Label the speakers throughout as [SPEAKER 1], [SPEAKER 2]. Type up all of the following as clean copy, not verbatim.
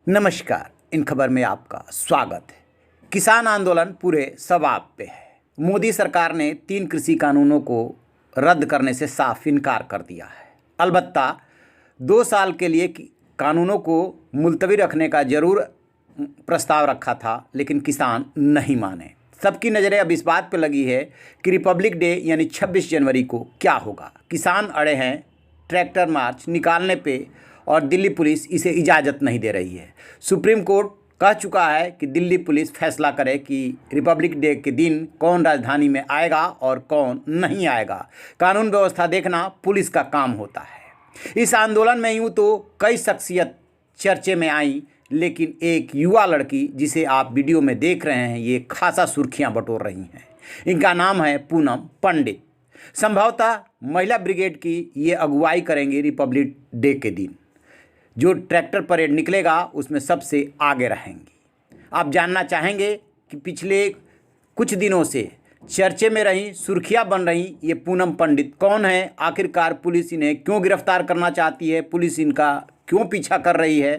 [SPEAKER 1] नमस्कार। इन खबर में आपका स्वागत है। किसान आंदोलन पूरे शबाब पे है। मोदी सरकार ने 3 कृषि कानूनों को रद्द करने से साफ इनकार कर दिया है। अलबत्ता 2 साल के लिए कानूनों को मुलतवी रखने का जरूर प्रस्ताव रखा था, लेकिन किसान नहीं माने। सबकी नज़रें अब इस बात पे लगी है कि रिपब्लिक डे यानी 26 जनवरी को क्या होगा। किसान अड़े हैं ट्रैक्टर मार्च निकालने पे और दिल्ली पुलिस इसे इजाज़त नहीं दे रही है। सुप्रीम कोर्ट कह चुका है कि दिल्ली पुलिस फैसला करे कि रिपब्लिक डे के दिन कौन राजधानी में आएगा और कौन नहीं आएगा। कानून व्यवस्था देखना पुलिस का काम होता है। इस आंदोलन में यूँ तो कई शख्सियत चर्चे में आई, लेकिन एक युवा लड़की जिसे आप वीडियो में देख रहे हैं ये खासा सुर्खियां बटोर रही हैं। इनका नाम है पूनम पंडित। संभवतः महिला ब्रिगेड की ये अगुवाई करेंगी रिपब्लिक डे के दिन। जो ट्रैक्टर परेड निकलेगा उसमें सबसे आगे रहेंगी। आप जानना चाहेंगे कि पिछले कुछ दिनों से चर्चे में रही, सुर्खियां बन रही ये पूनम पंडित कौन है, आखिरकार पुलिस इन्हें क्यों गिरफ्तार करना चाहती है, पुलिस इनका क्यों पीछा कर रही है।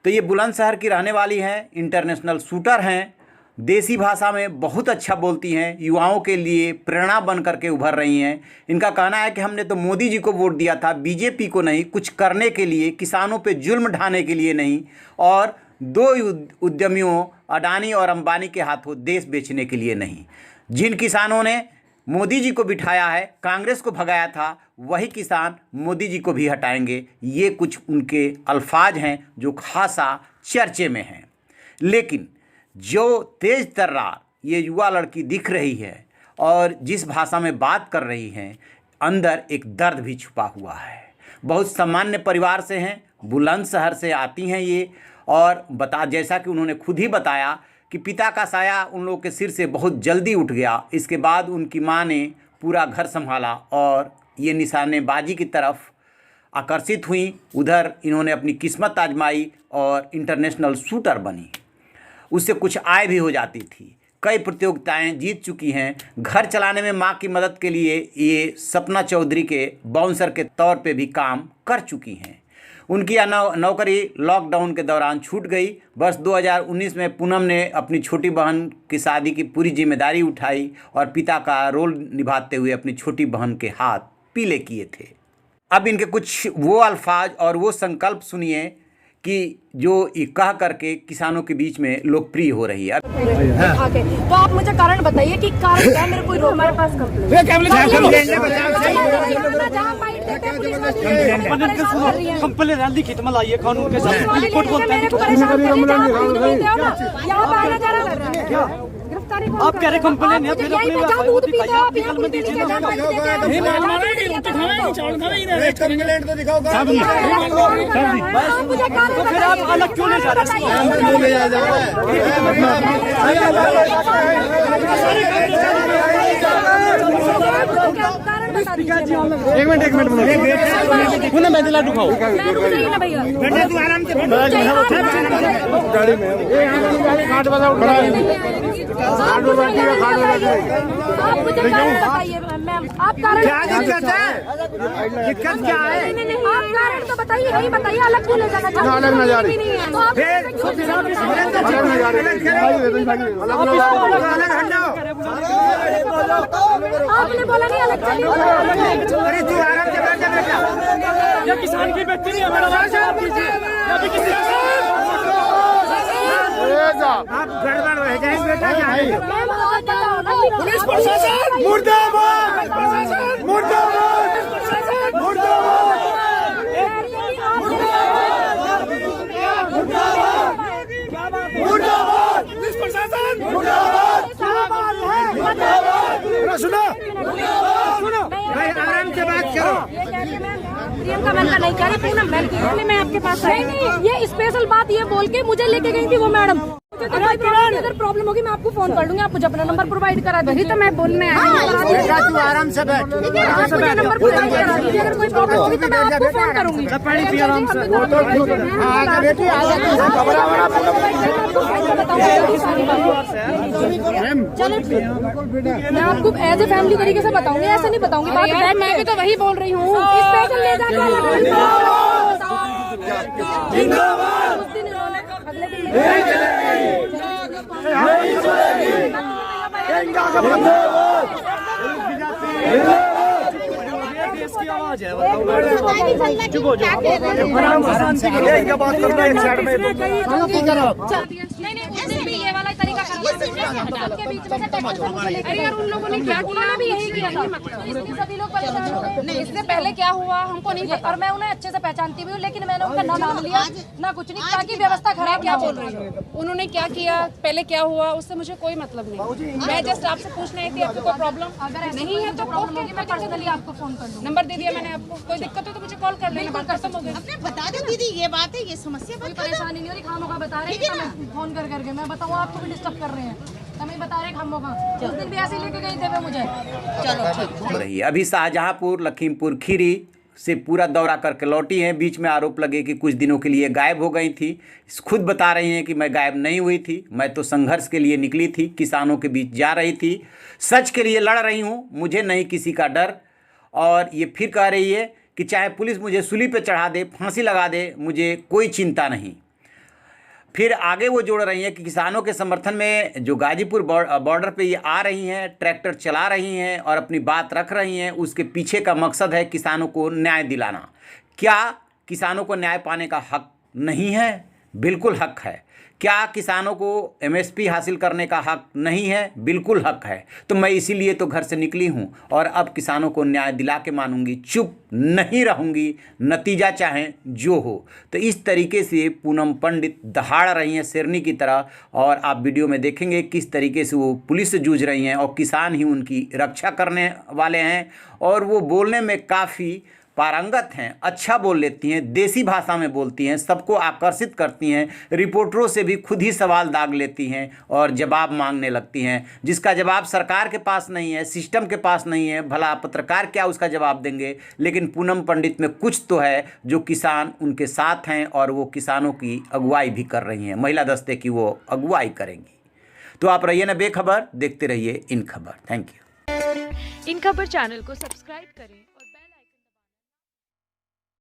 [SPEAKER 1] तो ये बुलंदशहर की रहने वाली हैं, इंटरनेशनल शूटर हैं, देसी भाषा में बहुत अच्छा बोलती हैं, युवाओं के लिए प्रेरणा बन करके उभर रही हैं। इनका कहना है कि हमने तो मोदी जी को वोट दिया था, बीजेपी को नहीं, कुछ करने के लिए, किसानों पे जुल्म ढाने के लिए नहीं, और 2 उद्यमियों अडानी और अंबानी के हाथों देश बेचने के लिए नहीं। जिन किसानों ने मोदी जी को बिठाया है, कांग्रेस को भगाया था, वही किसान मोदी जी को भी हटाएंगे। ये कुछ उनके अल्फाज हैं जो खासा चर्चे में हैं। लेकिन जो तेज तर्रार ये युवा लड़की दिख रही है और जिस भाषा में बात कर रही हैं, अंदर एक दर्द भी छुपा हुआ है। बहुत सामान्य परिवार से हैं, बुलंदशहर से आती हैं ये, और जैसा कि उन्होंने खुद ही बताया कि पिता का साया उन लोगों के सिर से बहुत जल्दी उठ गया। इसके बाद उनकी माँ ने पूरा घर संभाला और ये निशानेबाजी की तरफ आकर्षित हुई। उधर इन्होंने अपनी किस्मत आजमाई और इंटरनेशनल शूटर बनी। उससे कुछ आय भी हो जाती थी। कई प्रतियोगिताएं जीत चुकी हैं। घर चलाने में मां की मदद के लिए ये सपना चौधरी के बाउंसर के तौर पे भी काम कर चुकी हैं। उनकी नौकरी लॉकडाउन के दौरान छूट गई। वर्ष 2019 में पूनम ने अपनी छोटी बहन की शादी की पूरी जिम्मेदारी उठाई और पिता का रोल निभाते हुए अपनी छोटी बहन के हाथ पीले किए थे। अब इनके कुछ वो अल्फाज और वो संकल्प सुनिए कि जो कह करके किसानों के बीच में लोकप्रिय हो रही है।
[SPEAKER 2] तो आप मुझे कारण बताइए कि कारण क्या है। मेरे कोई हमारे पास
[SPEAKER 3] कंप्लेंट लिखित में लाइए कानून के साथ। आप कह रहे कंप्लेन है, फिर अपने तो फिर आप अलग क्यों नहीं जा एक मिनट पुनः मैं लाडू खाओ आराम से गाड़ी में
[SPEAKER 2] आप दिक्कत क्या है? आप कारण तो बताइए, नहीं बताइए, अलग क्यों ले जाना चाहते हैं? अलग न जा रही आपने बोला नहीं अलग चलिए।
[SPEAKER 3] अरे तू आराम से बैठ जा बेटा। ये किसान की व्यक्ति नहीं है, मेरा आप कीजिए। आप गड़बड़ रह जाएंगे बेटा।
[SPEAKER 2] पुलिस प्रशासन
[SPEAKER 3] मुर्दाबाद, मुर्दाबाद, मुर्दाबाद, मुर्दाबाद, पुलिस प्रशासन मुर्दाबाद, सुनो सुनो भाई, आराम से बात करो।
[SPEAKER 2] प्रियंका मैंने नहीं कह रही, पूनम मैं आपके पास आई। ये स्पेशल बात ये बोल के मुझे लेके गई थी वो मैडम। अगर प्रॉब्लम होगी मैं आपको फोन कर लूंगी, आप मुझे अपना नंबर प्रोवाइड करा दीजिए। तो मैं बोलने आई
[SPEAKER 3] तू आराम से बैठ,
[SPEAKER 2] नंबर प्रोवाइड करा दीजिए। अगर कोई प्रॉब्लम होगी तो मैं आपको फोन करूंगी। मैं आपको एज ए फैमिली तरीके से बताऊंगी, ऐसे नहीं बताऊंगी। मैं भी तो वही बोल रही हूँ।
[SPEAKER 3] जिंदाबाद
[SPEAKER 2] उस दिन इन्होंने अगले दिन
[SPEAKER 3] नहीं चलेगी, नहीं चलेगी। देश की आवाज है, चुप हो जाओ, आराम से करो, क्या बात करना है, एक साइड में
[SPEAKER 2] नहीं उसने भी ये वाला तरीका आपके बीच में अरे यार उन लोगों ने क्या किया, उन्होंने भी यही किया था, इसलिए सभी लोग परेशान हो गए। नहीं इससे पहले क्या हुआ हमको नहीं पता और मैं उन्हें अच्छे से पहचानती भी हूँ, लेकिन मैंने उनका ना नाम लिया ना कुछ नहीं, ताकि व्यवस्था खराब। क्या बोल रही हूँ उन्होंने क्या किया, पहले क्या हुआ, उससे मुझे कोई मतलब नहीं। मैं जस्ट आपसे पूछना है कि आपको कोई प्रॉब्लम अगर नहीं है तो प्रॉब्लम होगी, मैं पर्सनली आपको फोन कर दूँ, नंबर दे दिया मैंने आपको, कोई दिक्कत हो तो मुझे कॉल कर लेना, बात खत्म हो गई।
[SPEAKER 4] बता दो दीदी ये बात है, ये समस्या
[SPEAKER 2] कोई परेशानी नहीं हो रही, खानों का बता रहे हैं फोन कर करके, मैं बताऊँ आपको भी डिस्टर्ब कर रहे हैं, हमें बता रहे खामों का, उस दिन भी ऐसे लेके गए थे वे मुझे। चलो ठीक
[SPEAKER 1] रही अभी शाहजहांपुर लखीमपुर खीरी से पूरा दौरा करके लौटी हैं। बीच में आरोप लगे कि कुछ दिनों के लिए गायब हो गई थी। खुद बता रही हैं कि मैं गायब नहीं हुई थी, मैं तो संघर्ष के लिए निकली थी, किसानों के बीच जा रही थी, सच के लिए लड़ रही हूँ, मुझे नहीं किसी का डर। और ये फिर कह रही है कि चाहे पुलिस मुझे सूली पे चढ़ा दे, फांसी लगा दे, मुझे कोई चिंता नहीं। फिर आगे वो जोड़ रही हैं कि किसानों के समर्थन में जो गाजीपुर बॉर्डर पे ये आ रही हैं, ट्रैक्टर चला रही हैं और अपनी बात रख रही हैं, उसके पीछे का मकसद है किसानों को न्याय दिलाना। क्या किसानों को न्याय पाने का हक नहीं है? बिल्कुल हक है। क्या किसानों को एमएसपी हासिल करने का हक नहीं है? बिल्कुल हक है। तो मैं इसीलिए तो घर से निकली हूँ और अब किसानों को न्याय दिला के मानूंगी, चुप नहीं रहूँगी, नतीजा चाहे जो हो। तो इस तरीके से पूनम पंडित दहाड़ रही हैं शेरनी की तरह, और आप वीडियो में देखेंगे किस तरीके से वो पुलिस से जूझ रही हैं और किसान ही उनकी रक्षा करने वाले हैं। और वो बोलने में काफ़ी पारंगत हैं, अच्छा बोल लेती हैं, देसी भाषा में बोलती हैं, सबको आकर्षित करती हैं, रिपोर्टरों से भी खुद ही सवाल दाग लेती हैं और जवाब मांगने लगती हैं, जिसका जवाब सरकार के पास नहीं है, सिस्टम के पास नहीं है। भला पत्रकार क्या उसका जवाब देंगे? लेकिन पूनम पंडित में कुछ तो है जो किसान उनके साथ हैं और वो किसानों की अगुवाई भी कर रही हैं, महिला दस्ते की वो अगुवाई करेंगी। तो आप रहिए ना बेखबर, देखते रहिए इन खबर। Thank you.
[SPEAKER 5] इन खबर चैनल को सब्सक्राइब करें।